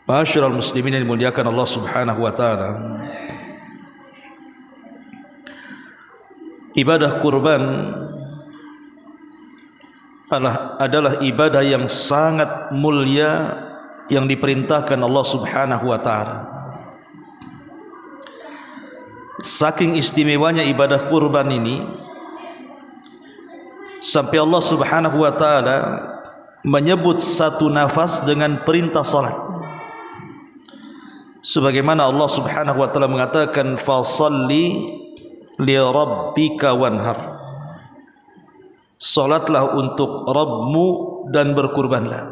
Ma'asyiral muslimin yang dimuliakan Allah Subhanahu wa taala. Ibadah kurban adalah ibadah yang sangat mulia yang diperintahkan Allah Subhanahu wa taala. Saking istimewanya ibadah kurban ini sampai Allah Subhanahu wa taala menyebut satu nafas dengan perintah salat. Sebagaimana Allah Subhanahu wa taala mengatakan fasalli li rabbika wanhar. Salatlah untuk Rabbmu dan berkurbanlah.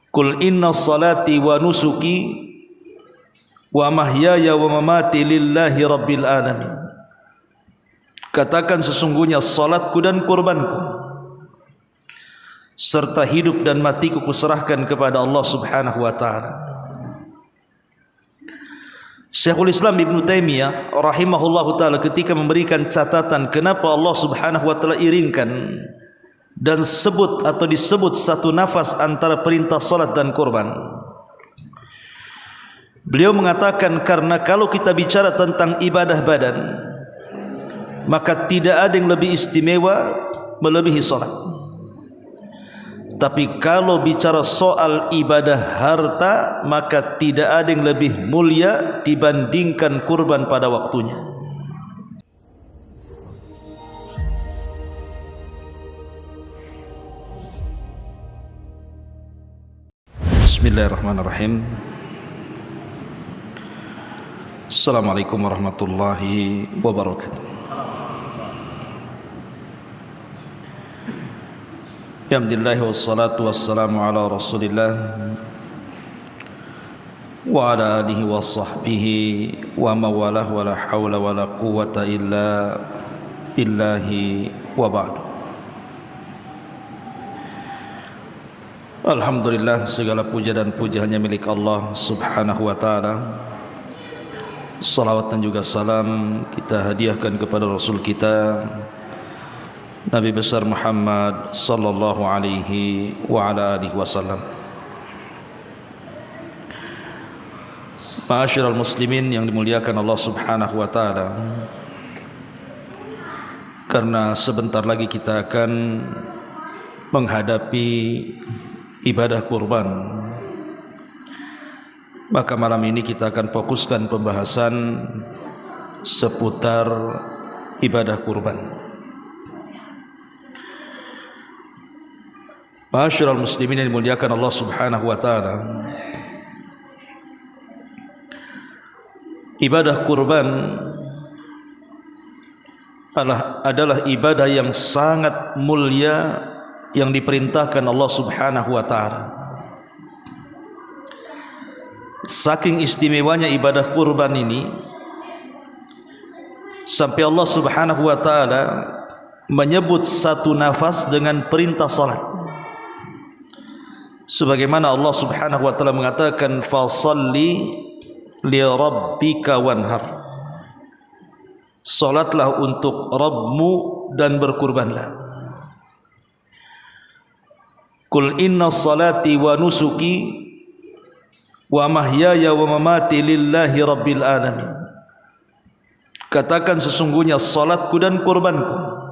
Qul inna salati wa nusuki wa mahyaya wa mamati lillahi rabbil alamin. Katakan sesungguhnya salatku dan kurbanku serta hidup dan matiku kuserahkan kepada Allah Subhanahu wa taala. Syekhul Islam Ibnu Taimiyah rahimahullahu taala ketika memberikan catatan kenapa Allah Subhanahu wa taala iringkan dan disebut satu nafas antara perintah salat dan kurban. Beliau mengatakan karena kalau kita bicara tentang ibadah badan, maka tidak ada yang lebih istimewa melebihi salat. Tapi kalau bicara soal ibadah harta, maka tidak ada yang lebih mulia dibandingkan kurban pada waktunya. Bismillahirrahmanirrahim. Assalamualaikum warahmatullahi wabarakatuh. Alhamdulillah wassalatu wassalamu ala rasulillah wa ala alihi wa sahbihi wa mawalah wa la hawla wa la quwata illa billahi wa ba'du. Alhamdulillah, segala puja dan puja hanya milik Allah Subhanahu wa ta'ala. Salawat dan juga salam kita hadiahkan kepada Rasul kita Nabi besar Muhammad sallallahu alaihi wa ala alihi wasallam. Ma'asyiral muslimin yang dimuliakan Allah Subhanahu wa taala. Karena sebentar lagi kita akan menghadapi ibadah kurban, maka malam ini kita akan fokuskan pembahasan seputar ibadah kurban. Ma'asyiral muslimin yang dimuliakan Allah Subhanahu wa taala. Ibadah kurban adalah ibadah yang sangat mulia yang diperintahkan Allah Subhanahu wa taala. Saking istimewanya ibadah kurban ini sampai Allah Subhanahu wa taala menyebut satu nafas dengan perintah salat. Sebagaimana Allah Subhanahu wa taala mengatakan fasalli li rabbika wanhar. Salatlah untuk Rabbmu dan berkurbanlah. Qul inna salati wa nusuki wa mahyaya wa mamati lillahi rabbil alamin. Katakan sesungguhnya salatku dan kurbanku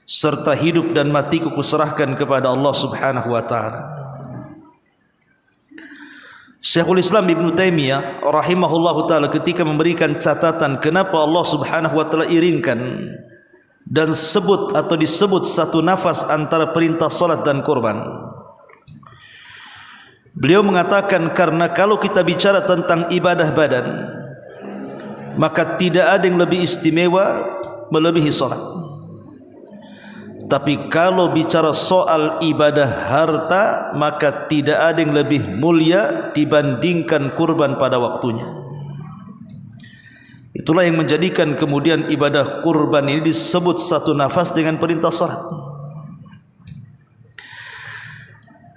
serta hidup dan matiku kuserahkan kepada Allah Subhanahu wa taala. Syekhul Islam Ibnu Taimiyah rahimahullahu taala ketika memberikan catatan kenapa Allah Subhanahu wa taala iringkan dan disebut satu nafas antara perintah salat dan kurban. Beliau mengatakan karena kalau kita bicara tentang ibadah badan, maka tidak ada yang lebih istimewa melebihi salat. Tapi kalau bicara soal ibadah harta, maka tidak ada yang lebih mulia dibandingkan kurban pada waktunya. Itulah yang menjadikan kemudian ibadah kurban ini disebut satu nafas dengan perintah salat.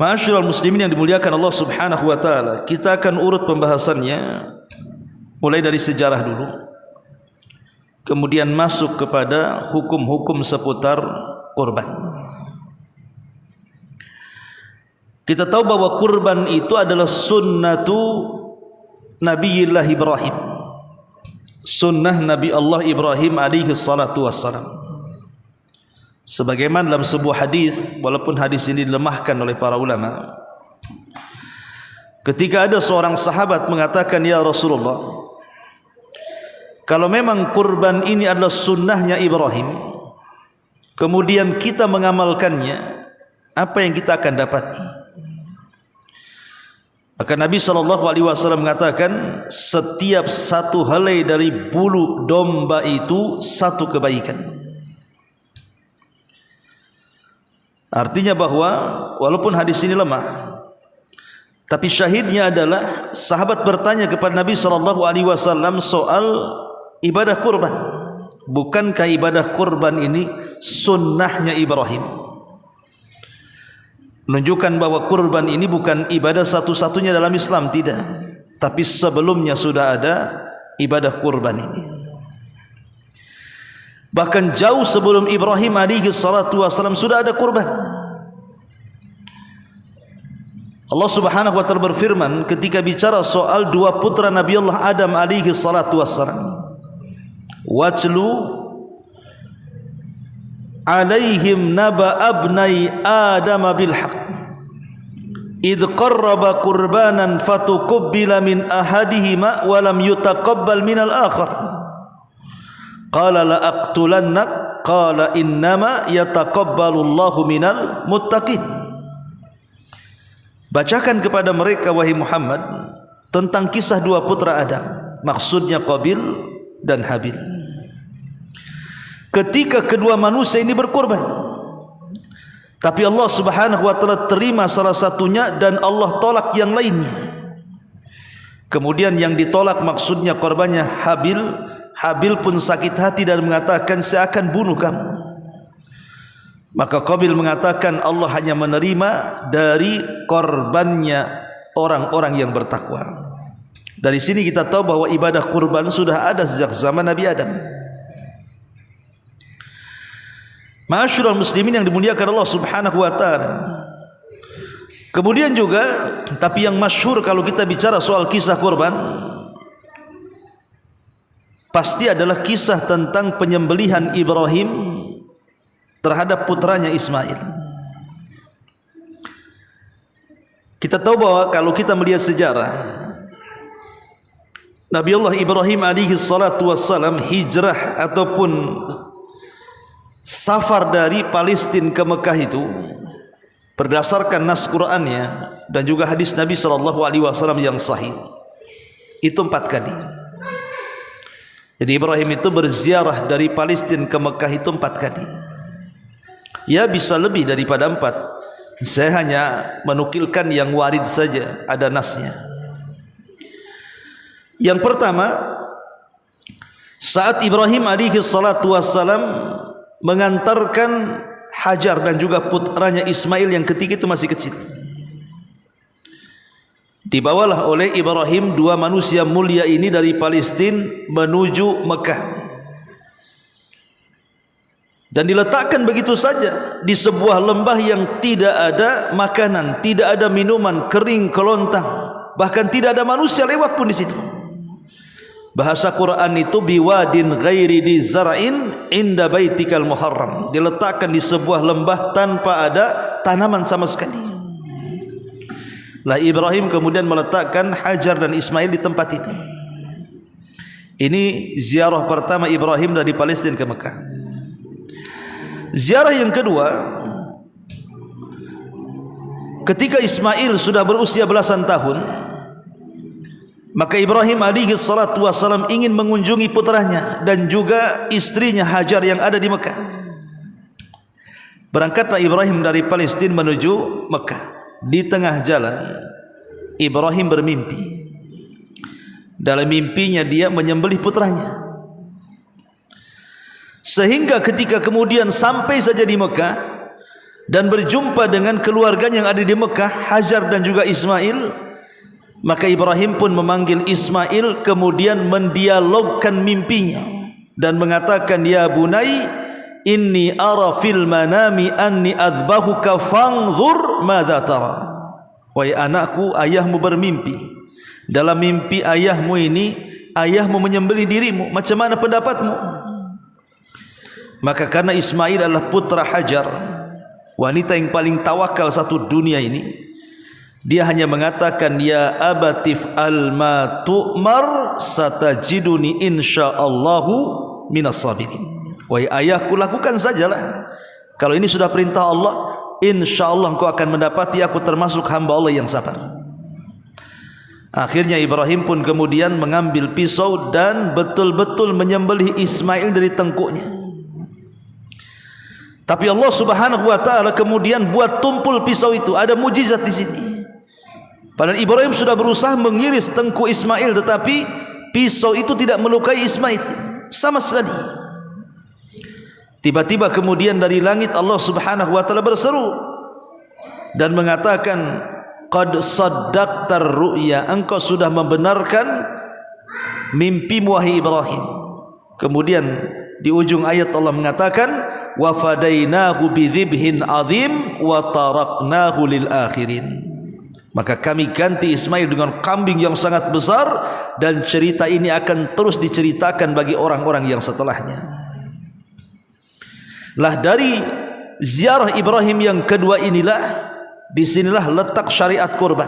Ma'asyiral muslimin yang dimuliakan Allah Subhanahu wa taala, kita akan urut pembahasannya mulai dari sejarah dulu, kemudian masuk kepada hukum-hukum seputar kurban. Kita tahu bahwa kurban itu adalah sunnatu Nabiyillah Ibrahim, sunnah Nabi Allah Ibrahim alaihi salatu wassalam. Sebagaimana dalam sebuah hadis, walaupun hadis ini dilemahkan oleh para ulama, ketika ada seorang sahabat mengatakan, ya Rasulullah, kalau memang kurban ini adalah sunnahnya Ibrahim, kemudian kita mengamalkannya, apa yang kita akan dapati? Maka Nabi SAW mengatakan, setiap satu helai dari bulu domba itu satu kebaikan. Artinya bahwa walaupun hadis ini lemah, tapi syahidnya adalah sahabat bertanya kepada Nabi SAW soal ibadah kurban. Bukankah ibadah kurban ini sunnahnya Ibrahim? Menunjukkan bahwa kurban ini bukan ibadah satu-satunya dalam Islam, tidak. Tapi sebelumnya sudah ada ibadah kurban ini. Bahkan jauh sebelum Ibrahim alaihi salatu wasallam sudah ada kurban. Allah Subhanahu wa taala berfirman ketika bicara soal dua putra Nabi Allah Adam alaihi salatu wasallam, "Watlu alaihim naba abnai Adam bil haqq idh qarraba qurbanan fatuqabbala min ahadihima wa lam yutaqabbal min al-akhar qala la aqtulannak qala innama yataqabbalu Allahu minal muttaqin." Bacakan kepada mereka wahai Muhammad tentang kisah dua putra Adam, maksudnya Qabil dan Habil. Ketika kedua manusia ini berkorban, tapi Allah Subhanahu wa taala terima salah satunya dan Allah tolak yang lainnya. Kemudian yang ditolak maksudnya korbannya Habil. Habil pun sakit hati dan mengatakan, saya akan bunuh kamu. Maka Qabil mengatakan, Allah hanya menerima dari korbannya orang-orang yang bertakwa. Dari sini kita tahu bahwa ibadah kurban sudah ada sejak zaman Nabi Adam. Ma'asyiral muslimin yang dimuliakan Allah Subhanahu wa taala. Kemudian juga, tapi yang masyhur kalau kita bicara soal kisah kurban, pasti adalah kisah tentang penyembelihan Ibrahim terhadap putranya Ismail. Kita tahu bahwa kalau kita melihat sejarah, Nabi Allah Ibrahim alaihi salatu wassalam hijrah ataupun safar dari Palestina ke Mekah itu berdasarkan nas Qur'annya dan juga hadis Nabi SAW yang sahih itu 4 kali. Jadi Ibrahim itu berziarah dari Palestina ke Mekah itu 4 kali. Ya bisa lebih daripada 4. Saya hanya menukilkan yang warid saja, ada nasnya. Yang pertama, saat Ibrahim alaihi salatu wassalam mengantarkan Hajar dan juga putranya Ismail yang ketika itu masih kecil, dibawalah oleh Ibrahim dua manusia mulia ini dari Palestina menuju Mekah dan diletakkan begitu saja di sebuah lembah yang tidak ada makanan, tidak ada minuman, kering kelontang, bahkan tidak ada manusia lewat pun di situ. Bahasa Quran itu biwadin ghairi di zara'in inda baitikal muharram, diletakkan di sebuah lembah tanpa ada tanaman sama sekali. Lah Ibrahim kemudian meletakkan Hajar dan Ismail di tempat itu. Ini ziarah pertama Ibrahim dari Palestina ke Mekah. Ziarah yang kedua, ketika Ismail sudah berusia belasan tahun, maka Ibrahim alaihi salatu wassalam ingin mengunjungi putranya dan juga istrinya Hajar yang ada di Mekah. Berangkatlah Ibrahim dari Palestina menuju Mekah. Di tengah jalan Ibrahim bermimpi. Dalam mimpinya dia menyembelih putranya. Sehingga ketika kemudian sampai saja di Mekah dan berjumpa dengan keluarganya yang ada di Mekah, Hajar dan juga Ismail, maka Ibrahim pun memanggil Ismail kemudian mendialogkan mimpinya dan mengatakan, ya bunai inni ara fil manami anni adbahuka fanzur madza tara. wahai anakku, ayahmu bermimpi. Dalam mimpi ayahmu ini, ayahmu menyembelih dirimu. Macam mana pendapatmu? Maka karena Ismail adalah putra Hajar, wanita yang paling tawakal satu dunia ini, dia hanya mengatakan, ya abatif al-ma tu'mar satajiduni insyaallahu minas sabirin. Wahai ayahku, lakukan sajalah. Kalau ini sudah perintah Allah, insyaallah engkau akan mendapati aku termasuk hamba Allah yang sabar. Akhirnya Ibrahim pun kemudian mengambil pisau dan betul-betul menyembelih Ismail dari tengkuknya. Tapi Allah Subhanahu wa taala kemudian buat tumpul pisau itu. Ada mujizat di sini. Padahal Ibrahim sudah berusaha mengiris tengkuk Ismail, tetapi pisau itu tidak melukai Ismail sama sekali. Tiba-tiba kemudian dari langit Allah Subhanahu wa taala berseru dan mengatakan, qad saddaqtar ru'ya, engkau sudah membenarkan mimpimu wahai Ibrahim. Kemudian di ujung ayat Allah mengatakan, wa fadainahu bidzibhin azim wa taraknahu lil akhirin. Maka kami ganti Ismail dengan kambing yang sangat besar, dan cerita ini akan terus diceritakan bagi orang-orang yang setelahnya. Lah dari ziarah Ibrahim yang kedua inilah, disinilah letak syariat kurban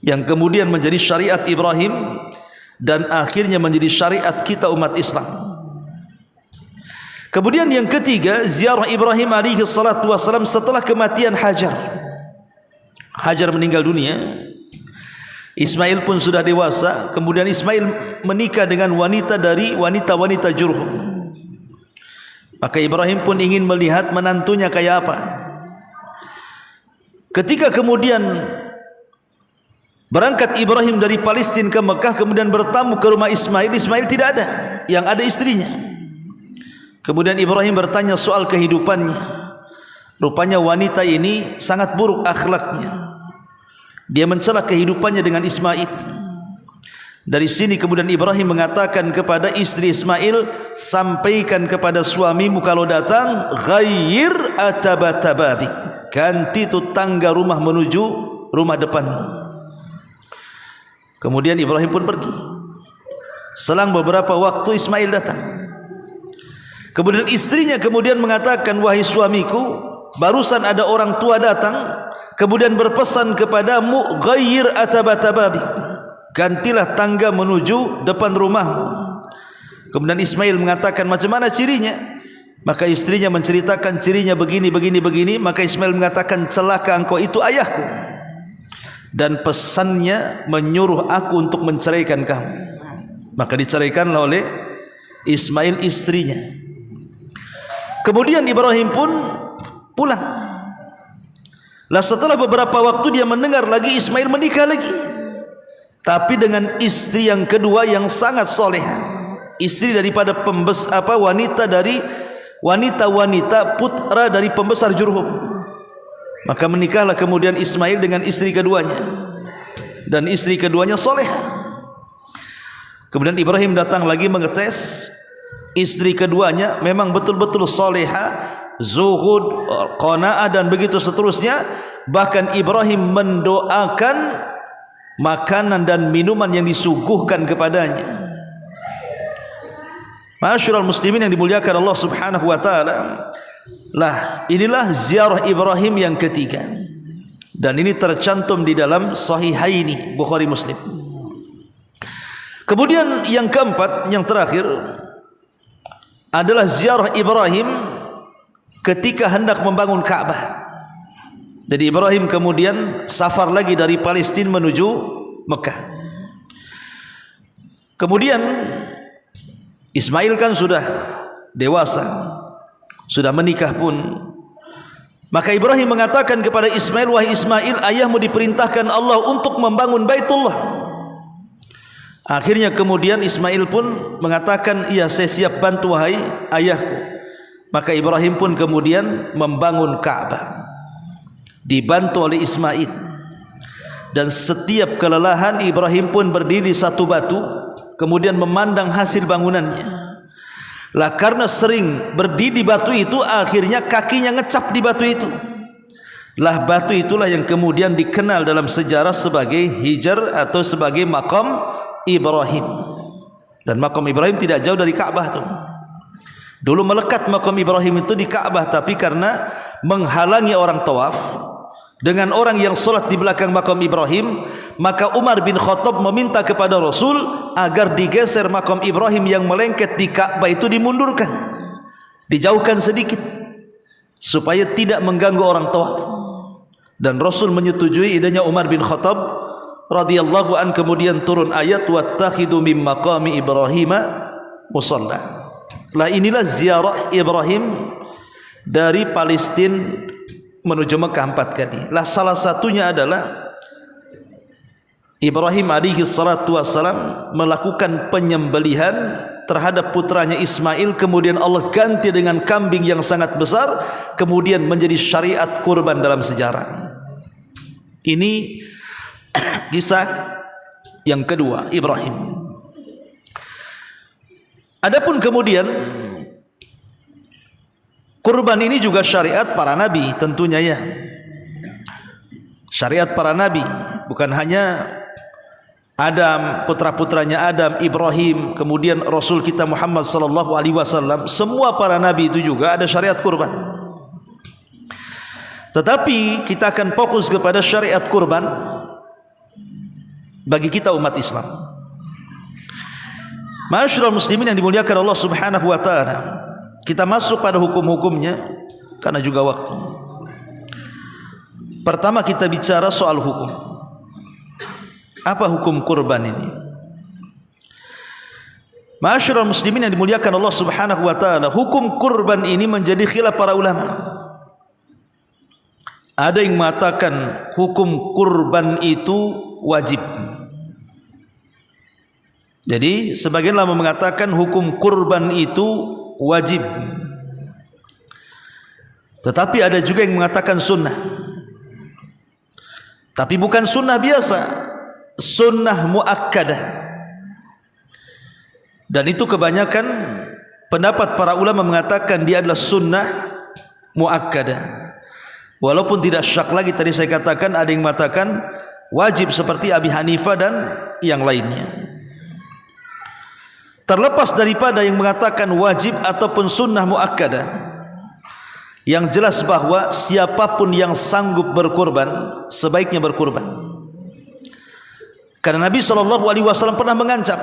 yang kemudian menjadi syariat Ibrahim dan akhirnya menjadi syariat kita umat Islam. Kemudian yang ketiga, ziarah Ibrahim alaihi salatu wasalam setelah kematian Hajar. Hajar meninggal dunia, Ismail pun sudah dewasa. Kemudian Ismail menikah dengan wanita dari wanita-wanita Jurhum. Maka Ibrahim pun ingin melihat menantunya kayak apa. Ketika kemudian berangkat Ibrahim dari Palestina ke Mekah, kemudian bertamu ke rumah Ismail, Ismail tidak ada, yang ada istrinya. Kemudian Ibrahim bertanya soal kehidupannya. Rupanya wanita ini sangat buruk akhlaknya. Dia mencela kehidupannya dengan Ismail. Dari sini kemudian Ibrahim mengatakan kepada istri Ismail, sampaikan kepada suamimu kalau datang, ghayyir atabatababik, ganti tu tangga rumah menuju rumah depanmu. Kemudian Ibrahim pun pergi. Selang beberapa waktu Ismail datang. Kemudian istrinya kemudian mengatakan, wahai suamiku, barusan ada orang tua datang, kemudian berpesan kepadamu, ghayyir atabatababik, gantilah tangga menuju depan rumahmu. Kemudian Ismail mengatakan, macam mana cirinya? Maka istrinya menceritakan cirinya begini, begini, begini. Maka Ismail mengatakan, celaka engkau itu ayahku, dan pesannya menyuruh aku untuk menceraikan kamu. Maka diceraikanlah oleh Ismail istrinya. Kemudian Ibrahim pun pulang. Lah setelah beberapa waktu dia mendengar lagi Ismail menikah lagi, tapi dengan istri yang kedua yang sangat soleh, istri daripada wanita putra dari pembesar Jurhum. Maka menikahlah kemudian Ismail dengan istri keduanya, dan istri keduanya soleh. Kemudian Ibrahim datang lagi mengetes. Istri keduanya memang betul-betul soleha, zuhud, qanaah dan begitu seterusnya. Bahkan Ibrahim mendoakan makanan dan minuman yang disuguhkan kepadanya. Ma'asyiral muslimin yang dimuliakan Allah Subhanahu wa taala. Lah, inilah ziarah Ibrahim yang ketiga. Dan ini tercantum di dalam Sahihaini Bukhari Muslim. Kemudian yang keempat, yang terakhir adalah ziarah Ibrahim ketika hendak membangun Ka'bah. Jadi Ibrahim kemudian safar lagi dari Palestina menuju Mekah. Kemudian Ismail kan sudah dewasa, sudah menikah pun. Maka Ibrahim mengatakan kepada Ismail, wahai Ismail, ayahmu diperintahkan Allah untuk membangun Baitullah. Akhirnya kemudian Ismail pun mengatakan, iya saya siap bantu wahai ayahku. Maka Ibrahim pun kemudian membangun Ka'bah, dibantu oleh Ismail. Dan setiap kelelahan Ibrahim pun berdiri satu batu, kemudian memandang hasil bangunannya. Lah karena sering berdiri di batu itu, akhirnya kakinya ngecap di batu itu. Lah batu itulah yang kemudian dikenal dalam sejarah sebagai Hijr atau sebagai Maqam Ibrahim. Dan Maqam Ibrahim tidak jauh dari Ka'bah tuh. Dulu melekat Maqam Ibrahim itu di Ka'bah, tapi karena menghalangi orang tawaf dengan orang yang solat di belakang Maqam Ibrahim, maka Umar bin Khattab meminta kepada Rasul agar digeser Maqam Ibrahim yang melengket di Ka'bah itu dimundurkan, dijauhkan sedikit supaya tidak mengganggu orang tawaf. Dan Rasul menyetujui idenya Umar bin Khattab radhiyallahu an. Kemudian turun ayat wattakhidu mim maqami Ibrahim musalla. Lah inilah ziarah Ibrahim dari Palestina menuju Mekah 4 kali. Lah salah satunya adalah Ibrahim alaihi salatu wassalam melakukan penyembelihan terhadap putranya Ismail, kemudian Allah ganti dengan kambing yang sangat besar, kemudian menjadi syariat kurban dalam sejarah. Ini kisah yang kedua Ibrahim. Adapun kemudian kurban ini juga syariat para nabi tentunya ya. Syariat para nabi, bukan hanya Adam, putra-putranya Adam, Ibrahim, kemudian Rasul kita Muhammad sallallahu alaihi wasallam, semua para nabi itu juga ada syariat kurban. Tetapi kita akan fokus kepada syariat kurban bagi kita umat Islam. Ma'asyiral muslimin yang dimuliakan Allah Subhanahu wa taala, kita masuk pada hukum-hukumnya karena juga waktu. Pertama kita bicara soal hukum. Apa hukum kurban ini? Ma'asyiral muslimin yang dimuliakan Allah Subhanahu wa taala, hukum kurban ini menjadi khilaf para ulama. Ada yang mengatakan hukum kurban itu wajib. Jadi sebagian ulama mengatakan hukum kurban itu wajib. Tetapi ada juga yang mengatakan sunnah. Tapi bukan sunnah biasa, sunnah muakkadah. Dan itu kebanyakan pendapat para ulama mengatakan dia adalah sunnah muakkadah. Walaupun tidak syak lagi, tadi saya katakan ada yang mengatakan wajib seperti Abi Hanifah dan yang lainnya. Terlepas daripada yang mengatakan wajib ataupun sunnah muakkadah, yang jelas bahwa siapapun yang sanggup berkurban sebaiknya berkurban. Karena Nabi SAW pernah mengancam,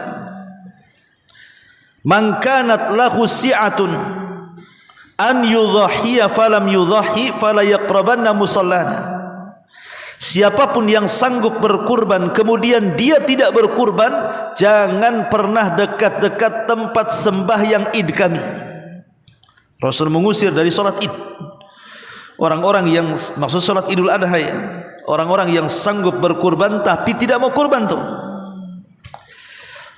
man kanat lahu si'atun an yudhahiya falam yudhahi fala yaqrabanna musallana. Siapapun yang sanggup berkurban kemudian dia tidak berkurban, jangan pernah dekat-dekat tempat sembahyang Id kami. Rasul mengusir dari salat Id orang-orang yang, maksud salat Idul Adha ya, orang-orang yang sanggup berkurban tapi tidak mau kurban tuh.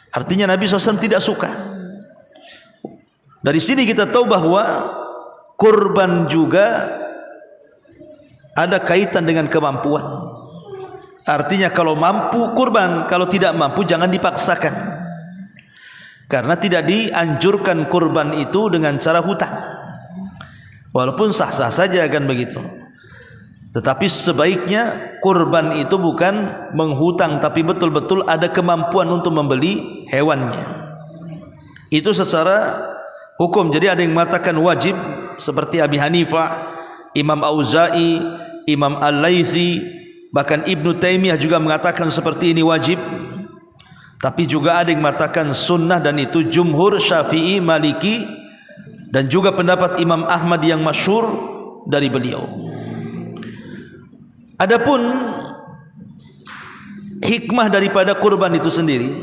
Artinya Nabi SAW tidak suka. Dari sini kita tahu bahwa kurban juga ada kaitan dengan kemampuan. Artinya kalau mampu kurban, kalau tidak mampu jangan dipaksakan. Karena tidak dianjurkan kurban itu dengan cara hutang. Walaupun sah-sah saja kan begitu. Tetapi sebaiknya kurban itu bukan menghutang, tapi betul-betul ada kemampuan untuk membeli hewannya. Itu secara hukum. Jadi ada yang mengatakan wajib seperti Abi Hanifah, Imam Auza'i, Imam Al-Laitsi, bahkan Ibnu Taimiyah juga mengatakan seperti ini wajib. Tapi juga ada yang mengatakan sunnah, dan itu jumhur Syafi'i, Maliki, dan juga pendapat Imam Ahmad yang masyhur dari beliau. Adapun hikmah daripada kurban itu sendiri,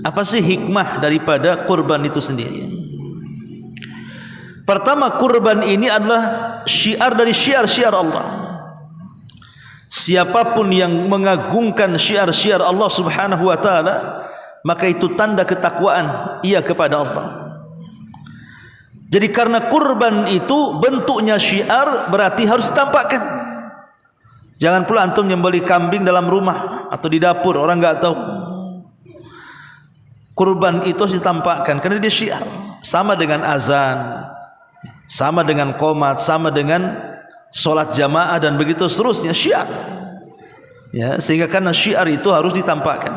apa sih hikmah daripada kurban itu sendiri? Pertama, kurban ini adalah syiar dari syiar-syiar Allah. Siapapun yang mengagungkan syiar-syiar Allah Subhanahu wa taala, maka itu tanda ketakwaan ia kepada Allah. Jadi karena kurban itu bentuknya syiar, berarti harus ditampakkan. Jangan pula antum nyembelih kambing dalam rumah atau di dapur, orang enggak tahu. Kurban itu harus ditampakkan karena dia syiar. Sama dengan azan, sama dengan qomat, sama dengan solat jamaah dan begitu seterusnya, syiar. Ya, sehingga karena syiar itu harus ditampakkan.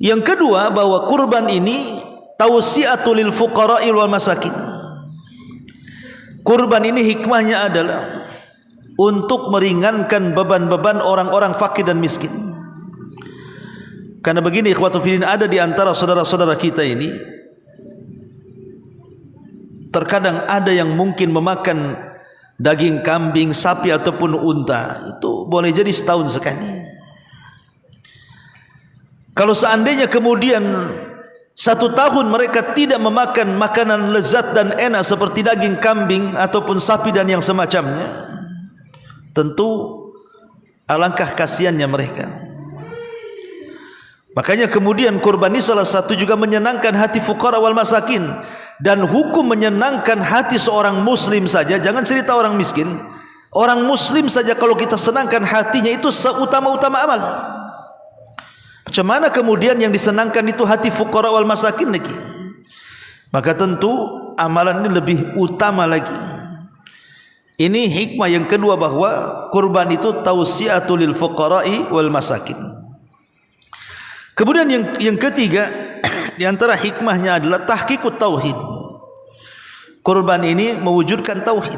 Yang kedua, bahwa kurban ini tausiatul lil fuqara'i wal masakin. Kurban ini hikmahnya adalah untuk meringankan beban-beban orang-orang fakir dan miskin. Karena begini ikhwatu fillah, ada di antara saudara-saudara kita ini terkadang ada yang mungkin memakan daging kambing, sapi ataupun unta, itu boleh jadi setahun sekali. Kalau seandainya kemudian 1 tahun mereka tidak memakan makanan lezat dan enak seperti daging kambing ataupun sapi dan yang semacamnya, tentu alangkah kasihannya mereka. Makanya kemudian kurban ini salah satu juga menyenangkan hati fuqara wal masakin. Dan hukum menyenangkan hati seorang muslim saja, jangan cerita orang miskin. Orang muslim saja kalau kita senangkan hatinya, itu seutama-utama amal. Macam mana kemudian yang disenangkan itu hati fuqara wal masakin lagi? Maka tentu amalan ini lebih utama lagi. Ini hikmah yang kedua, bahwa kurban itu tausiatul lil fuqara'i wal masakin. Kemudian yang ketiga, di antara hikmahnya adalah tahqiqut tauhid. Kurban ini mewujudkan tauhid.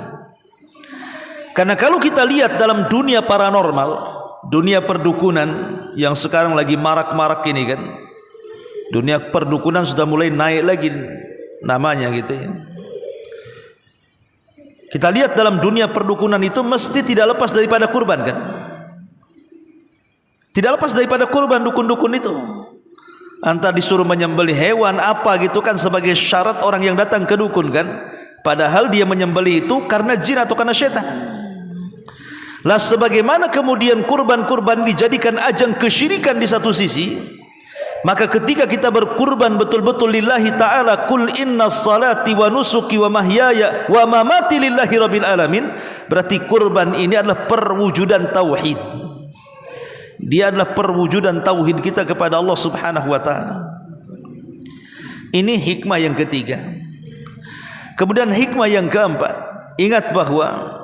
Karena kalau kita lihat dalam dunia paranormal, dunia perdukunan yang sekarang lagi marak-marak ini kan, dunia perdukunan sudah mulai naik lagi namanya gitu ya. Kita lihat dalam dunia perdukunan itu mesti tidak lepas daripada kurban kan. Tidak lepas daripada kurban dukun-dukun itu. Entah disuruh menyembelih hewan apa gitu kan sebagai syarat orang yang datang ke dukun kan. Padahal dia menyembelih itu karena jin atau karena syaitan. Lah sebagaimana kemudian kurban-kurban dijadikan ajang kesyirikan di satu sisi, maka ketika kita berkurban betul-betul lillahi ta'ala, kul inna salati wa nusuki wa mahyaya wa mamati lillahi rabbil alamin, berarti kurban ini adalah perwujudan tauhid. Dia adalah perwujudan tauhid kita kepada Allah Subhanahu wa taala. Ini hikmah yang ketiga. Kemudian hikmah yang keempat, ingat bahwa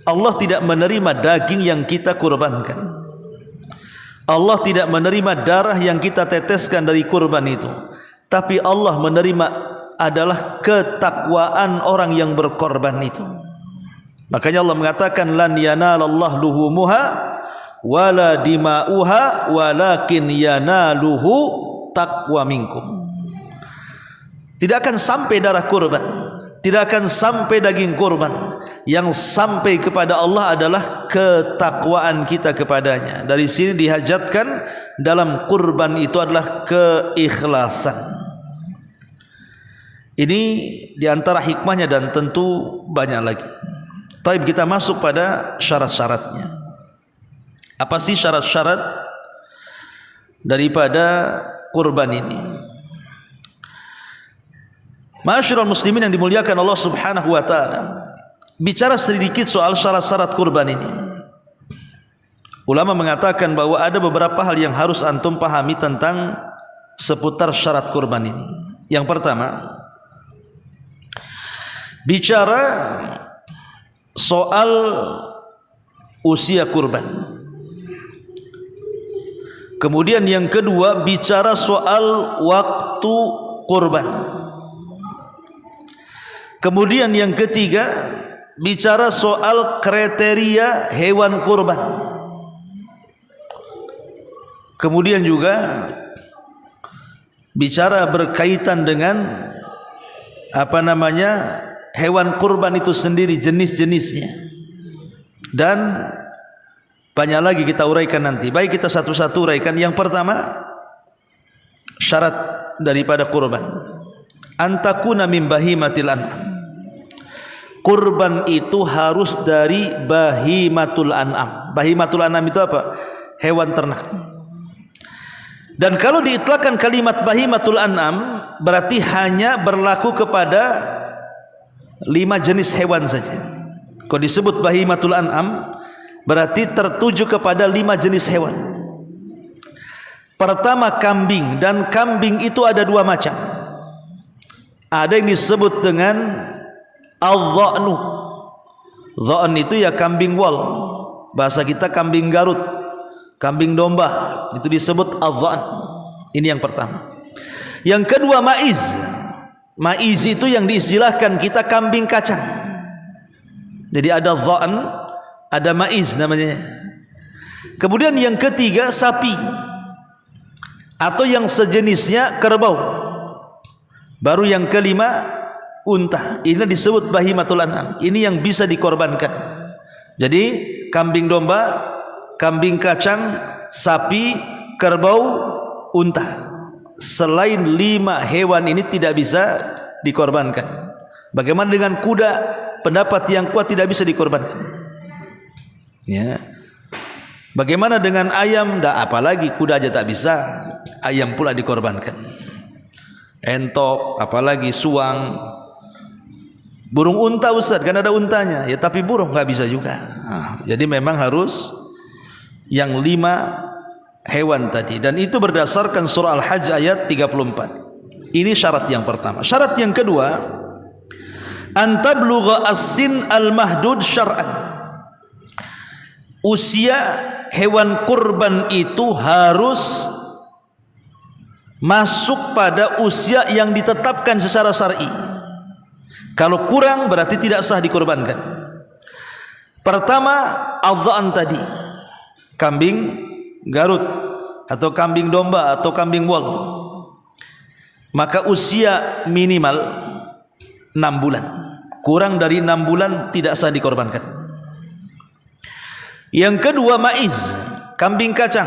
Allah tidak menerima daging yang kita kurbankan. Allah tidak menerima darah yang kita teteskan dari kurban itu. Tapi Allah menerima adalah ketakwaan orang yang berkorban itu. Makanya Allah mengatakan lan yanalallahu luhumuha wala dima'uha walakin yanaluhu taqwa minkum. Tidak akan sampai darah kurban, tidak akan sampai daging kurban. Yang sampai kepada Allah adalah ketakwaan kita kepadanya. Dari sini dihajatkan dalam kurban itu adalah keikhlasan. Ini diantara hikmahnya dan tentu banyak lagi. Taib, kita masuk pada syarat-syaratnya. Apa sih syarat-syarat daripada kurban ini? Ma'asyiral muslimin yang dimuliakan Allah Subhanahu wa taala, bicara sedikit soal syarat-syarat kurban ini. Ulama mengatakan bahwa ada beberapa hal yang harus antum pahami tentang seputar syarat kurban ini. Yang pertama, bicara soal usia kurban. Kemudian yang kedua, bicara soal waktu kurban. Kemudian yang ketiga, bicara soal kriteria hewan kurban. Kemudian juga bicara berkaitan dengan hewan kurban itu sendiri, jenis-jenisnya. Dan banyak lagi kita uraikan nanti. Baik, kita satu-satu uraikan. Yang pertama, syarat daripada kurban, antakuna min bahimatil an'am. Kurban itu harus dari bahimatul an'am. Bahimatul an'am itu apa? Hewan ternak. Dan kalau diitlakkan kalimat bahimatul an'am, berarti hanya berlaku kepada 5 jenis hewan saja. Kalau disebut bahimatul an'am, berarti tertuju kepada 5 jenis hewan. Pertama, kambing. Dan kambing itu ada 2 macam. Ada yang disebut dengan al-dha'nu, Dha'n itu ya kambing wol, bahasa kita kambing Garut, kambing domba, itu disebut adh-dha'n. Ini yang pertama. Yang kedua maiz. Maiz itu yang diistilahkan kita kambing kacang. Jadi ada dha'n, ada maiz namanya. Kemudian yang ketiga sapi atau yang sejenisnya kerbau. Baru yang kelima unta. Ini disebut bahimatul an'am. Ini yang bisa dikorbankan. Jadi kambing domba, kambing kacang, sapi, kerbau, unta. Selain 5 hewan ini tidak bisa dikorbankan. Bagaimana dengan kuda? Pendapat yang kuat tidak bisa dikorbankan. Ya. Bagaimana dengan ayam? Apalagi kuda aja tak bisa, ayam pula dikorbankan. Entok, apalagi suang. Burung unta Ustaz, kan ada untanya. Ya tapi burung nggak bisa juga. Jadi memang harus yang 5 hewan tadi, dan itu berdasarkan surah Al-Hajj ayat 34. Ini syarat yang pertama. Syarat yang kedua, antablugha as-sin al-mahdud syar'an. Usia hewan kurban itu harus masuk pada usia yang ditetapkan secara syar'i. Kalau kurang berarti tidak sah dikurbankan. Pertama, adh-dha'n tadi, kambing Garut atau kambing domba atau kambing wol, maka usia minimal 6 bulan. Kurang dari 6 bulan tidak sah dikorbankan. Yang kedua maiz, kambing kacang,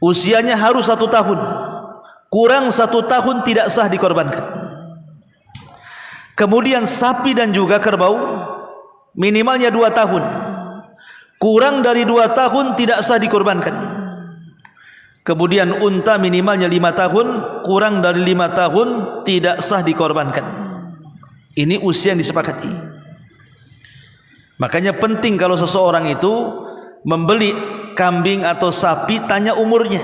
usianya harus 1 tahun. Kurang 1 tahun tidak sah dikorbankan. Kemudian sapi dan juga kerbau minimalnya 2 tahun. Kurang dari 2 tahun tidak sah dikorbankan. Kemudian unta minimalnya 5 tahun, kurang dari 5 tahun tidak sah dikorbankan. Ini usia yang disepakati. Makanya penting kalau seseorang itu membeli kambing atau sapi, tanya umurnya.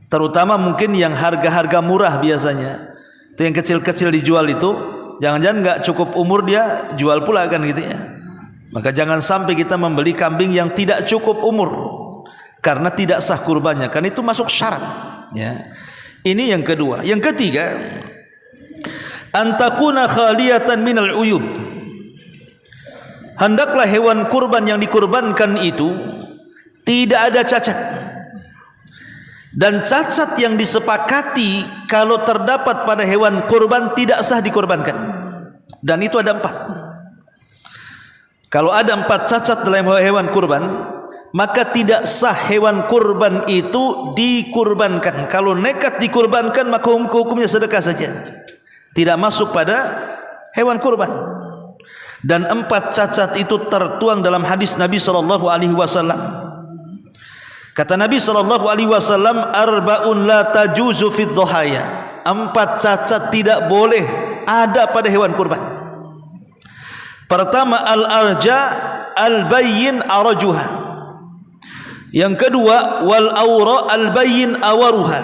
Terutama mungkin yang harga-harga murah biasanya. Itu yang kecil-kecil dijual itu, jangan-jangan nggak cukup umur dia jual pula kan gitu ya. Maka jangan sampai kita membeli kambing yang tidak cukup umur, karena tidak sah kurbannya, kan itu masuk syarat ya. Ini yang kedua. Yang ketiga, antakuna khaliyatan minal uyub. Hendaklah hewan kurban yang dikurbankan itu tidak ada cacat. Dan cacat yang disepakati kalau terdapat pada hewan kurban tidak sah dikurbankan. Dan itu ada 4. Kalau ada 4 cacat dalam hewan kurban, maka tidak sah hewan kurban itu dikurbankan. Kalau nekat dikurbankan, maka hukumnya sedekah saja, tidak masuk pada hewan kurban. Dan 4 cacat itu tertuang dalam hadis Nabi SAW. Kata Nabi SAW, arba'un la tajuzu fid dhahaya. 4 cacat tidak boleh ada pada hewan kurban. Pertama, al-arja al-bayyin arajuha. Yang kedua, wal awra al-bayyin awaruha.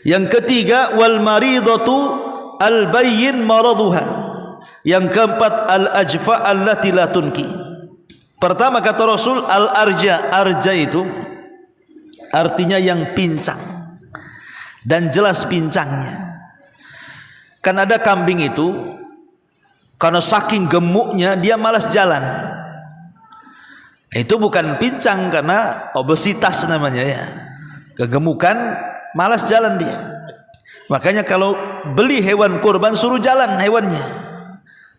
Yang ketiga, wal maridatu al-bayyin maraduha. Yang keempat, al-ajfa allati la tunki. Pertama kata Rasul, al-arja. Arja itu artinya yang pincang, dan jelas pincangnya. Kan ada kambing itu karena saking gemuknya dia malas jalan. Itu bukan pincang, karena obesitas namanya ya. Kegemukan, malas jalan dia. Makanya kalau beli hewan kurban suruh jalan hewannya,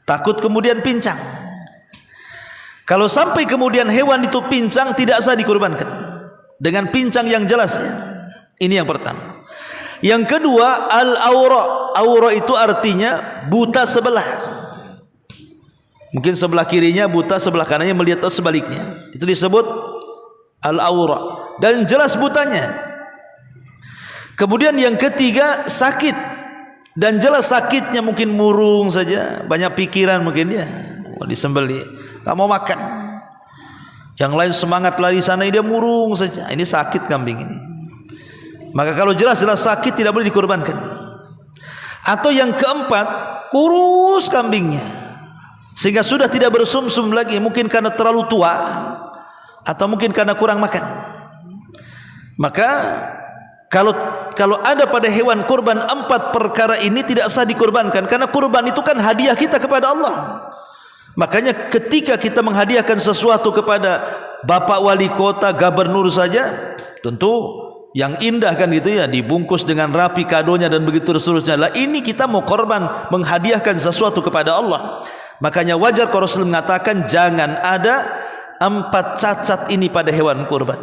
takut kemudian pincang. Kalau sampai kemudian hewan itu pincang, tidak sah dikurbankan dengan pincang yang jelas ya. Ini yang pertama. Yang kedua, al-aura. Aura itu artinya buta sebelah. Mungkin sebelah kirinya buta, sebelah kanannya melihat atau sebaliknya. Itu disebut al-aura, dan jelas butanya. Kemudian yang ketiga, sakit, dan jelas sakitnya, mungkin murung saja, banyak pikiran mungkin dia mau disembeli, tak mau makan. Yang lain semangat lari sana, dia murung saja. Ini sakit kambing ini. Maka kalau jelas-jelas sakit tidak boleh dikurbankan. Atau yang keempat, kurus kambingnya, sehingga sudah tidak bersumsum lagi, mungkin karena terlalu tua atau mungkin karena kurang makan. Maka kalau ada pada hewan kurban 4 perkara ini tidak sah dikurbankan, karena kurban itu kan hadiah kita kepada Allah. Makanya ketika kita menghadiahkan sesuatu kepada bapak wali kota, gubernur saja, tentu yang indah kan gitu ya, dibungkus dengan rapi kadonya dan begitu seterusnya. Lah ini kita mau korban, menghadiahkan sesuatu kepada Allah. Makanya wajar kalau Rasul mengatakan jangan ada 4 cacat ini pada hewan kurban.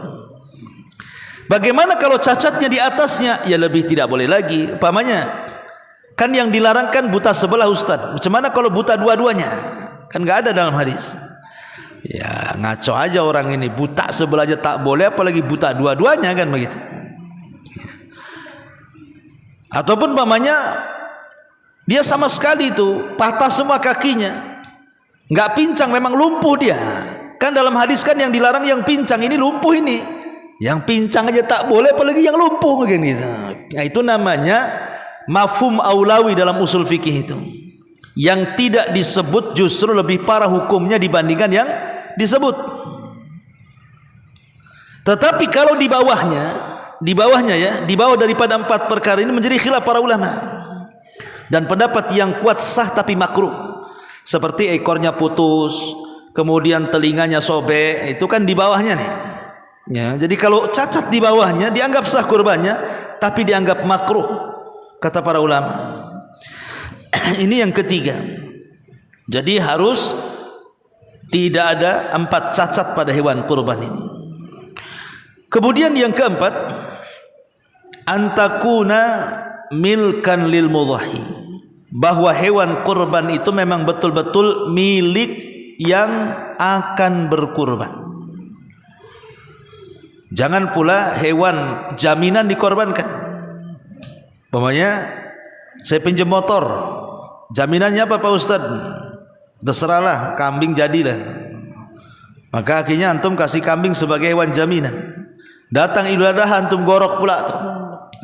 Bagaimana kalau cacatnya di atasnya? Ya lebih tidak boleh lagi. Umpamanya kan yang dilarang kan buta sebelah, Ustaz. Macam mana kalau buta dua-duanya? Kan enggak ada dalam hadis. Ya ngaco aja orang ini, buta sebelah aja tak boleh, apalagi buta dua-duanya, kan begitu. Ataupun umpamanya dia sama sekali itu patah semua kakinya, enggak pincang, memang lumpuh dia. Kan dalam hadis kan yang dilarang yang pincang, ini lumpuh ini. Yang pincang aja tak boleh, apalagi yang lumpuh kan gitu. Nah, itu namanya mafhum aulawi dalam usul fikih itu. Yang tidak disebut justru lebih parah hukumnya dibandingkan yang disebut. Tetapi kalau di bawahnya ya, di bawah daripada 4 perkara ini menjadi khilaf para ulama. Dan pendapat yang kuat sah tapi makruh. Seperti ekornya putus, kemudian telinganya sobek, itu kan di bawahnya nih. Ya, jadi kalau cacat di bawahnya dianggap sah kurbannya, tapi dianggap makruh kata para ulama. Ini yang ketiga. Jadi harus tidak ada 4 cacat pada hewan kurban ini. Kemudian yang keempat, antakuna milkan lil mudhahi, bahwa hewan kurban itu memang betul-betul milik yang akan berkurban. Jangan pula hewan jaminan dikorbankan. Umpamanya saya pinjam motor, jaminannya apa Pak Ustaz? Terserahlah, kambing jadilah. Maka akhirnya antum kasih kambing sebagai hewan jaminan. Datang Idul Adha antum gorok pula tuh.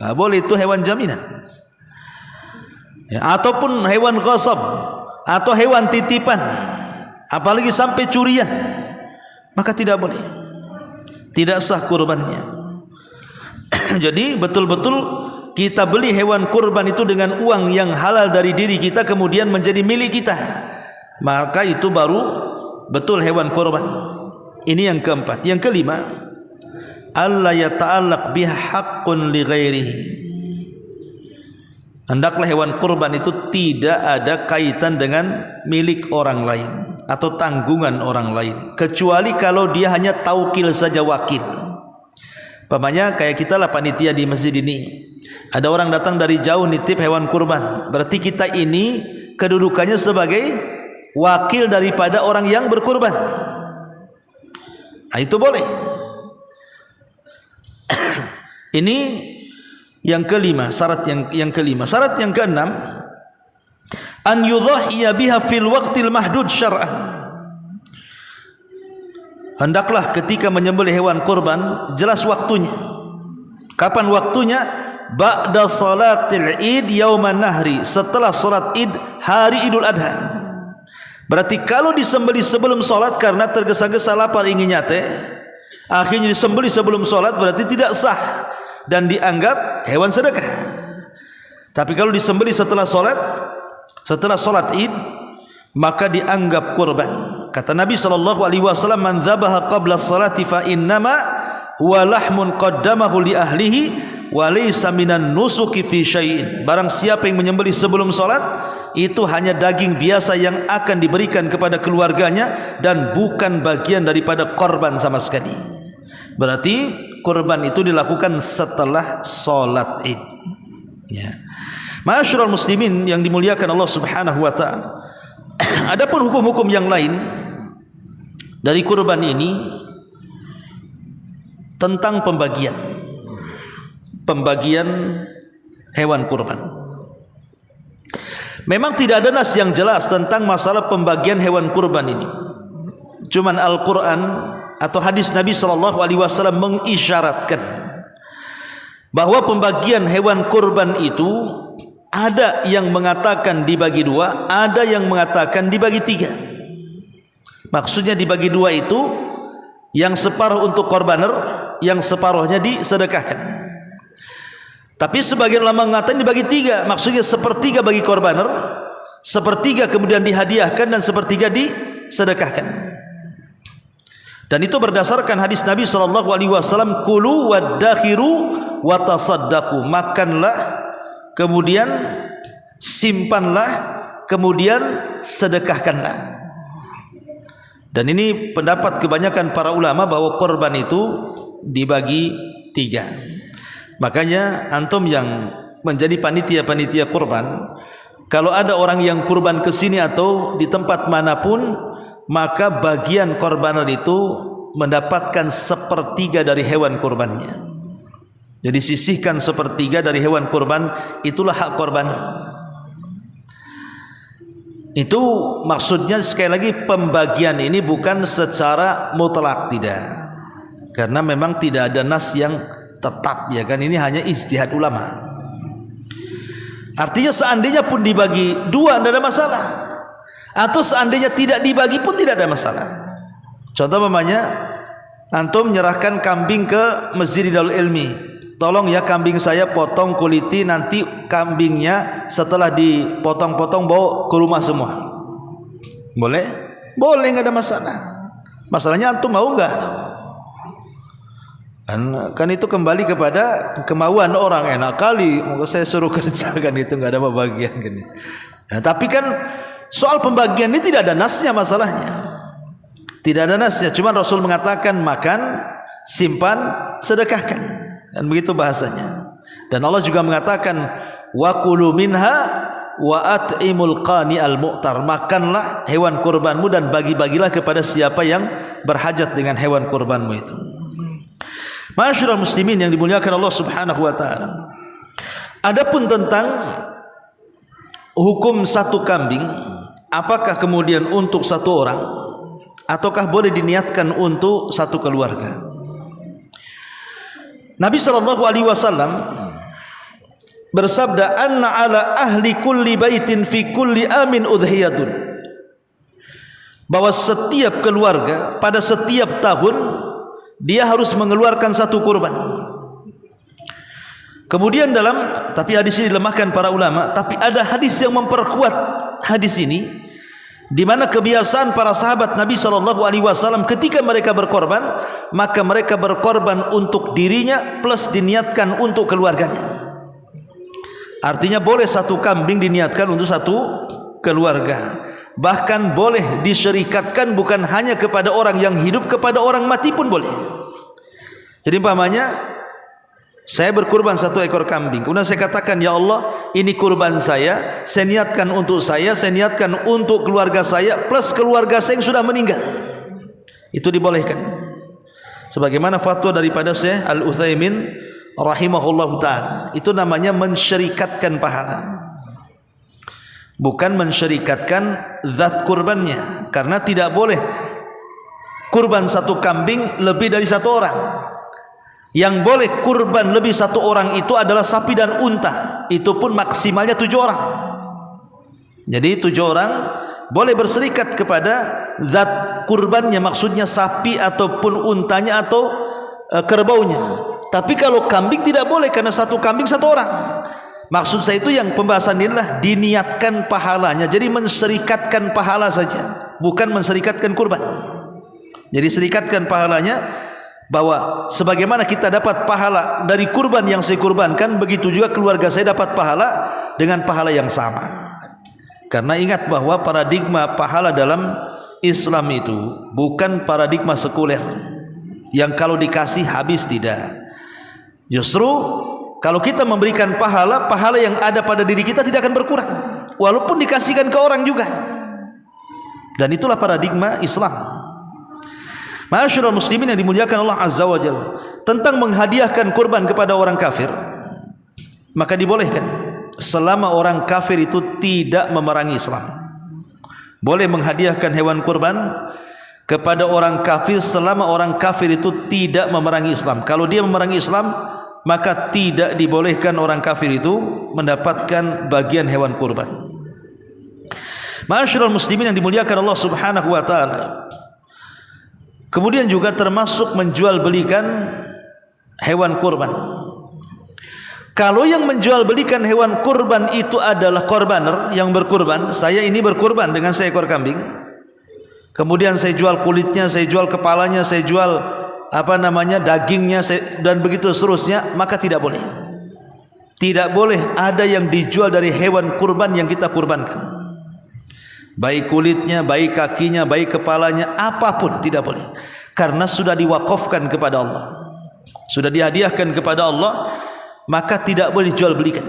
Nggak boleh, itu hewan jaminan. Ya, ataupun hewan ghasab atau hewan titipan, apalagi sampai curian, maka tidak boleh. Tidak sah kurbannya. Jadi betul-betul kita beli hewan kurban itu dengan uang yang halal dari diri kita, kemudian menjadi milik kita, maka itu baru betul hewan kurban. Ini yang keempat. Yang kelima, alla yata'allaq biha haqqun li ghairihi, hendaklah hewan kurban itu tidak ada kaitan dengan milik orang lain atau tanggungan orang lain, kecuali kalau dia hanya taukil saja, wakil. Umpamanya kayak kita lah panitia di masjid ini, ada orang datang dari jauh nitip hewan kurban, berarti kita ini kedudukannya sebagai wakil daripada orang yang berkurban. Nah, itu boleh. Ini yang kelima, syarat yang kelima. Syarat yang keenam, an yudhahiya biha fil waqtil mahdud syar'an, hendaklah ketika menyembelih hewan kurban jelas waktunya. Kapan waktunya? Ba'da salatil id yauman nahri, setelah salat id hari Idul Adha. Berarti kalau disembelih sebelum salat karena tergesa-gesa lapar ingin nyate, akhirnya disembelih sebelum salat, berarti tidak sah dan dianggap hewan sedekah. Tapi kalau disembelih setelah salat id, maka dianggap kurban. Kata Nabi SAW, man dzabaha qabla salati fa innama huwa lahmun qaddamahu li ahlihi wa laysa minan nusuki fi syai'in. Barang siapa yang menyembelih sebelum salat, itu hanya daging biasa yang akan diberikan kepada keluarganya dan bukan bagian daripada korban sama sekali. Berarti kurban itu dilakukan setelah salat id. Ya. Ma'asyiral muslimin yang dimuliakan Allah Subhanahu wa taala. Adapun hukum-hukum yang lain dari kurban ini tentang pembagian hewan kurban. Memang tidak ada nas yang jelas tentang masalah pembagian hewan kurban ini. Cuman Al-Quran atau hadis Nabi SAW mengisyaratkan bahwa pembagian hewan kurban itu ada yang mengatakan dibagi 2, ada yang mengatakan dibagi 3. Maksudnya dibagi dua itu, yang separuh untuk korbaner, yang separuhnya disedekahkan. Tapi sebagian ulama mengatakan dibagi tiga, maksudnya sepertiga bagi korbaner, sepertiga kemudian dihadiahkan, dan sepertiga disedekahkan. Dan itu berdasarkan hadis Nabi SAW, kulu waddakhiru watasaddaqu, makanlah, kemudian simpanlah, kemudian sedekahkanlah. Dan ini pendapat kebanyakan para ulama bahwa korban itu dibagi tiga. Makanya antum yang menjadi panitia-panitia kurban, kalau ada orang yang kurban ke sini atau di tempat manapun, maka bagian korbanan itu mendapatkan sepertiga dari hewan kurbannya. Jadi sisihkan sepertiga dari hewan kurban, itulah hak korban. Itu maksudnya sekali lagi pembagian ini bukan secara mutlak, tidak. Karena memang tidak ada nas yang tetap, ya kan, ini hanya ijtihad ulama. Artinya seandainya pun dibagi dua tidak ada masalah, atau seandainya tidak dibagi pun tidak ada masalah. Contoh umpamanya antum menyerahkan kambing ke Masjid Darul Ilmi, tolong ya kambing saya potong kuliti, nanti kambingnya setelah dipotong-potong bawa ke rumah semua. Boleh? Boleh, nggak ada masalah. Masalahnya antum mau nggak? Kan itu kembali kepada kemauan orang. Enak kali saya suruh kerjakan itu, nggak ada pembagian kan. Nah, tapi kan soal pembagian ini tidak ada nasnya masalahnya. Tidak ada nasnya, cuma Rasul mengatakan makan, simpan, sedekahkan. Dan begitu bahasanya. Dan Allah juga mengatakan wa kulu minha wa at'imul qani al mu'tar, makanlah hewan kurbanmu dan bagi-bagilah kepada siapa yang berhajat dengan hewan kurbanmu itu. Ma'asyiral muslimin yang dimuliakan Allah Subhanahu wa taala. Adapun tentang hukum satu kambing, apakah kemudian untuk satu orang ataukah boleh diniatkan untuk satu keluarga? Nabi SAW bersabda, anna ala ahli kulli baitin fi kulli amin udhiyatun, bahwa setiap keluarga pada setiap tahun dia harus mengeluarkan satu kurban. Kemudian tapi hadis ini dilemahkan para ulama, tapi ada hadis yang memperkuat hadis ini, di mana kebiasaan para sahabat Nabi SAW ketika mereka berkorban, maka mereka berkorban untuk dirinya plus diniatkan untuk keluarganya. Artinya boleh satu kambing diniatkan untuk satu keluarga, bahkan boleh disyirikatkan bukan hanya kepada orang yang hidup, kepada orang mati pun boleh. Jadi umpamanya saya berkurban satu ekor kambing, kemudian saya katakan, ya Allah, ini kurban saya niatkan untuk saya niatkan untuk keluarga saya plus keluarga saya yang sudah meninggal. Itu dibolehkan. Sebagaimana fatwa daripada Syekh Al-Utsaimin rahimahullahu ta'ala, itu namanya mensyirikatkan pahala, bukan mensyirikatkan zat kurbannya. Karena tidak boleh kurban satu kambing lebih dari satu orang. Yang boleh kurban lebih satu orang itu adalah sapi dan unta, itu pun maksimalnya 7 orang. Jadi 7 orang boleh berserikat kepada zat kurbannya, maksudnya sapi ataupun untanya atau kerbaunya. Tapi kalau kambing tidak boleh, karena satu kambing satu orang. Maksud saya itu yang pembahasan inilah diniatkan pahalanya. Jadi menserikatkan pahala saja, bukan menserikatkan kurban. Jadi serikatkan pahalanya, bahwa sebagaimana kita dapat pahala dari kurban yang saya kurbankan, begitu juga keluarga saya dapat pahala dengan pahala yang sama. Karena ingat bahwa paradigma pahala dalam Islam itu bukan paradigma sekuler yang kalau dikasih habis, tidak. Justru kalau kita memberikan pahala, pahala yang ada pada diri kita tidak akan berkurang walaupun dikasihkan ke orang juga. Dan itulah paradigma Islam. Ma'asyiral muslimin yang dimuliakan Allah Azza wa Jalla, tentang menghadiahkan kurban kepada orang kafir, maka dibolehkan selama orang kafir itu tidak memerangi Islam. Boleh menghadiahkan hewan kurban kepada orang kafir selama orang kafir itu tidak memerangi Islam. Kalau dia memerangi Islam, maka tidak dibolehkan orang kafir itu mendapatkan bagian hewan kurban. Ma'asyiral muslimin yang dimuliakan Allah Subhanahu wa taala, Kemudian juga termasuk menjual belikan hewan kurban. Kalau yang menjual belikan hewan kurban itu adalah korbaner yang berkurban, saya ini berkurban dengan seekor kambing, kemudian saya jual kulitnya, saya jual kepalanya, saya jual dagingnya, dan begitu seterusnya, maka tidak boleh. Tidak boleh ada yang dijual dari hewan kurban yang kita kurbankan, baik kulitnya, baik kakinya, baik kepalanya, apapun tidak boleh, karena sudah diwakafkan kepada Allah, sudah dihadiahkan kepada Allah, maka tidak boleh jual belikan.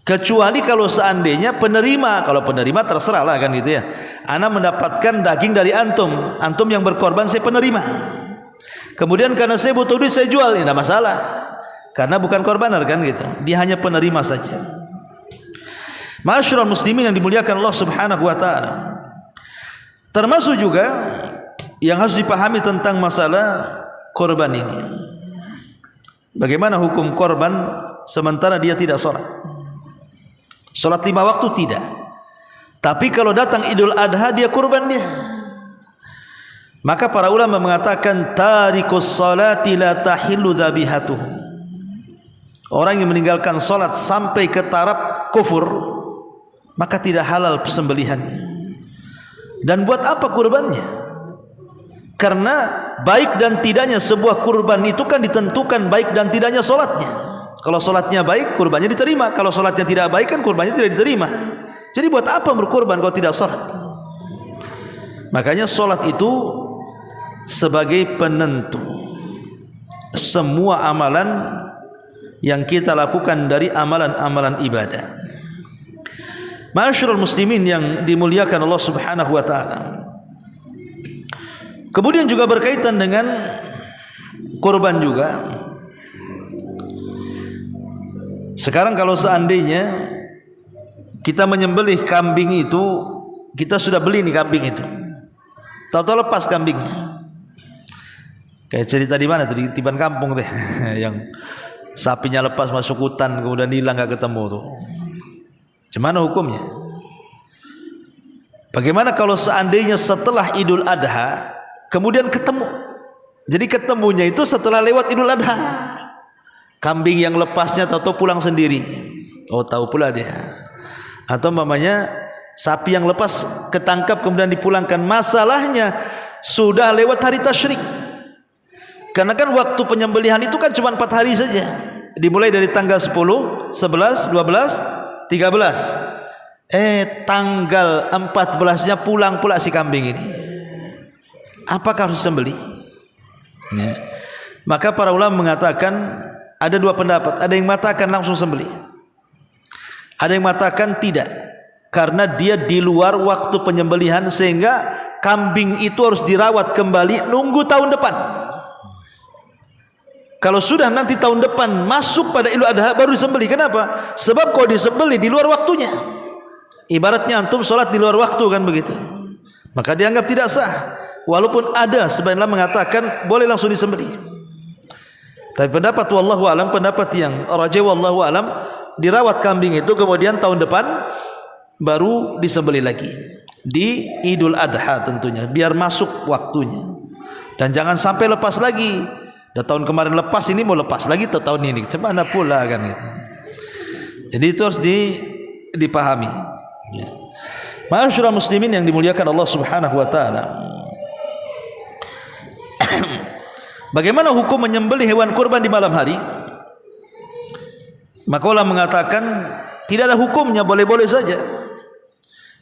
Kecuali kalau seandainya penerima, kalau penerima terserahlah kan gitu ya. Ana mendapatkan daging dari antum, antum yang berkorban, saya penerima. Kemudian karena saya butuh duit saya jual, tidak masalah. Karena bukan korbaner kan gitu. Dia hanya penerima saja. Ma'asyiral muslimin yang dimuliakan Allah Subhanahu wa taala. Termasuk juga yang harus dipahami tentang masalah korban ini. Bagaimana hukum korban sementara dia tidak sholat? Sholat 5 waktu tidak. Tapi kalau datang Idul Adha dia kurban dia. Maka para ulama mengatakan tarikus sholati la tahillu dzabihatuh. Orang yang meninggalkan sholat sampai ke taraf kufur, maka tidak halal sembelihannya. Dan buat apa kurbannya? Karena baik dan tidaknya sebuah kurban itu kan ditentukan baik dan tidaknya solatnya. Kalau solatnya baik, kurbannya diterima. Kalau solatnya tidak baik, kan kurbannya tidak diterima. Jadi buat apa berkurban kalau tidak solat? Makanya solat itu sebagai penentu semua amalan yang kita lakukan dari amalan-amalan ibadah. Ma'asyiral muslimin yang dimuliakan Allah Subhanahu wa taala. Kemudian juga berkaitan dengan kurban juga. Sekarang kalau seandainya kita menyembelih kambing itu, kita sudah beli nih kambing itu, tahu-tahu lepas kambingnya. Kayak cerita di mana tuh, di Tiban Kampung deh, yang sapinya lepas masuk hutan kemudian hilang gak ketemu tuh. Gimana hukumnya? Bagaimana kalau seandainya setelah Idul Adha kemudian ketemu? Jadi ketemunya itu setelah lewat Idul Adha. Kambing yang lepasnya tahu pulang sendiri. Oh, tahu pula dia. Atau mamanya sapi yang lepas ketangkap kemudian dipulangkan. Masalahnya sudah lewat hari tasyrik. Karena kan waktu penyembelihan itu kan cuma 4 hari saja. Dimulai dari tanggal 10, 11, 12, 13. Tanggal 14-nya pulang pula si kambing ini. Apakah harus sembelih? Ya. Maka para ulama mengatakan ada 2 pendapat. Ada yang mengatakan langsung sembelih, ada yang mengatakan tidak, karena dia di luar waktu penyembelihan sehingga kambing itu harus dirawat kembali nunggu tahun depan. Kalau sudah nanti tahun depan masuk pada Idul Adha baru disembelih. Kenapa? Sebab kalau disembelih di luar waktunya, ibaratnya antum sholat di luar waktu kan begitu, maka dianggap tidak sah. Walaupun ada sebagian mengatakan boleh langsung disembelih. Tapi pendapat wallahu alam, pendapat yang rajih wallahu alam, dirawat kambing itu kemudian tahun depan baru disembelih lagi di Idul Adha tentunya, biar masuk waktunya. Dan jangan sampai lepas lagi. Dah tahun kemarin lepas, ini mau lepas lagi tahun ini. Cemana pula kan itu. Jadi itu harus dipahami. Ma'asyiral muslimin yang dimuliakan Allah Subhanahu wa taala. Bagaimana hukum menyembelih hewan kurban di malam hari? Maka ulama mengatakan tidak ada hukumnya, boleh-boleh saja.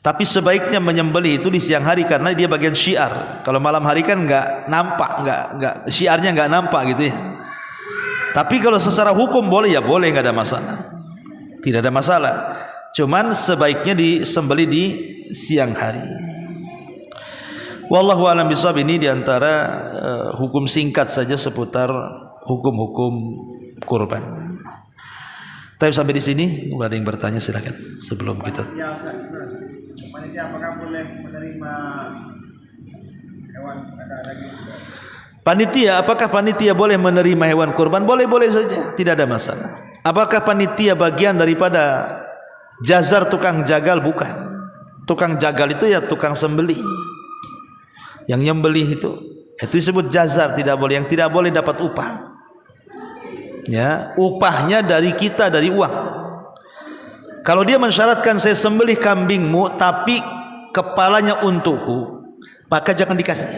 Tapi sebaiknya menyembelih itu di siang hari karena dia bagian syiar. Kalau malam hari kan enggak nampak, enggak syiarnya enggak nampak gitu ya. Tapi kalau secara hukum boleh ya boleh, enggak ada masalah. Tidak ada masalah. Cuman sebaiknya disembelih di siang hari. Wallahu a'lam bishawab. Ini diantara hukum singkat saja seputar hukum-hukum kurban. Tapi sampai di sini, ada yang bertanya silakan sebelum kita. Panitia apakah boleh menerima hewan daging? Panitia, apakah panitia boleh menerima hewan kurban? Boleh-boleh saja, tidak ada masalah. Apakah panitia bagian daripada jazar tukang jagal? Bukan. Tukang jagal itu ya tukang sembelih. Yang nyembelih itu Itu disebut jazar, tidak boleh. Yang tidak boleh dapat upah. Ya, upahnya dari kita, dari uang. Kalau dia mensyaratkan saya sembelih kambingmu tapi kepalanya untukku, maka jangan dikasih.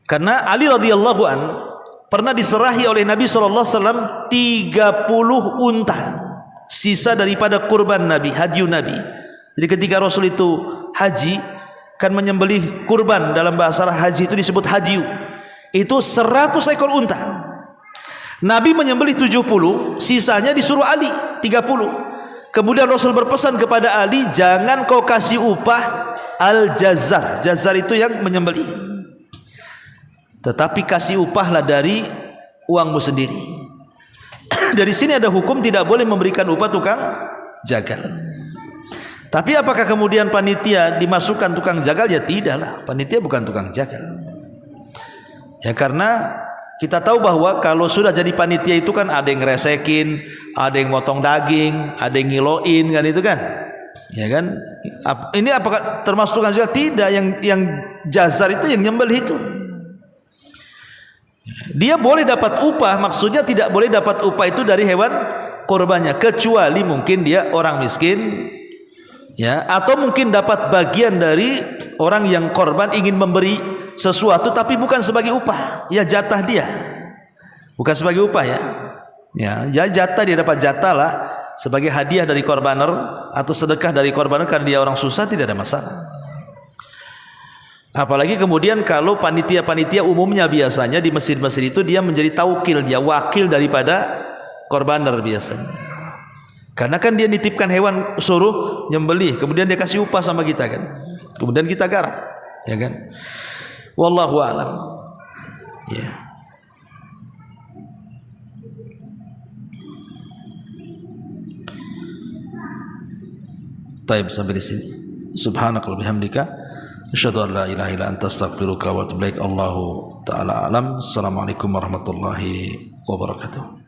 Karena Ali radhiyallahu an pernah diserahi oleh Nabi SAW 30 unta, sisa daripada kurban Nabi, hadyu Nabi. Jadi ketika Rasul itu haji, kan menyembelih kurban, dalam bahasa haji itu disebut hadyu. Itu 100 ekor unta. Nabi menyembelih 70, sisanya disuruh Ali 30. Kemudian Rasul berpesan kepada Ali, jangan kau kasih upah al-jazar. Jazar itu yang menyembelih, tetapi kasih upahlah dari uangmu sendiri. Dari sini ada hukum tidak boleh memberikan upah tukang jagal. Tapi apakah kemudian panitia dimasukkan tukang jagal? Ya tidaklah, panitia bukan tukang jagal. Ya karena kita tahu bahwa kalau sudah jadi panitia itu kan ada yang ngeresekin, ada yang motong daging, ada yang ngiloin, kan itu kan. Ya kan? Ini apakah termasuk tukang jagal? Tidak, yang jazar itu yang nyembelih itu. Dia boleh dapat upah, maksudnya tidak boleh dapat upah itu dari hewan korbannya, kecuali mungkin dia orang miskin, ya, atau mungkin dapat bagian dari orang yang korban ingin memberi sesuatu tapi bukan sebagai upah, ya jatah dia, bukan sebagai upah ya. Ya jatah, dia dapat jatah lah sebagai hadiah dari korbaner atau sedekah dari korbaner karena dia orang susah, tidak ada masalah. Apalagi kemudian kalau panitia-panitia umumnya biasanya di masjid-masjid itu dia menjadi taukil, dia wakil daripada korbaner biasanya. Karena kan dia nitipkan hewan, suruh nyembelih, kemudian dia kasih upah sama kita kan. Kemudian kita garap, ya kan? Wallahu a'lam. Ya. Taib, sampai di sini. Subhanakallahumma bihamdika asyhadu an la ilaha illa anta astaghfiruka wa atubu ilaik. Allahu ta'ala alam. Assalamualaikum warahmatullahi wabarakatuh.